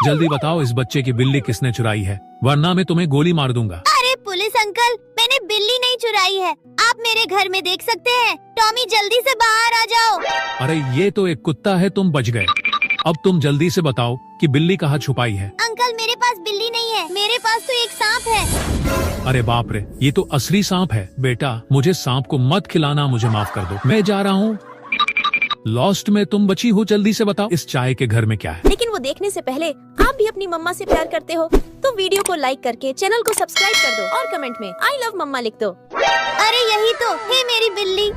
जल्दी बताओ इस बच्चे की बिल्ली किसने चुराई है, वरना मैं तुम्हें गोली मार दूंगा। अरे पुलिस अंकल, मैंने बिल्ली नहीं चुराई है, आप मेरे घर में देख सकते हैं। टॉमी जल्दी से बाहर आ जाओ। अरे ये तो एक कुत्ता है, तुम बच गए। अब तुम जल्दी से बताओ कि बिल्ली कहाँ छुपाई है। अंकल मेरे पास बिल्ली नहीं है, मेरे पास तो एक सांप है। अरे बाप रे, ये तो असली सांप है। बेटा मुझे सांप को मत खिलाना, मुझे माफ कर दो, मैं जा रहा हूँ। लॉस्ट में तुम बची हो, जल्दी से बताओ इस चाय के घर में क्या है। लेकिन वो देखने से पहले आप भी अपनी मम्मा से प्यार करते हो तो वीडियो को लाइक करके चैनल को सब्सक्राइब कर दो और कमेंट में आई लव मम्मा लिख दो। अरे यही तो है मेरी बिल्ली।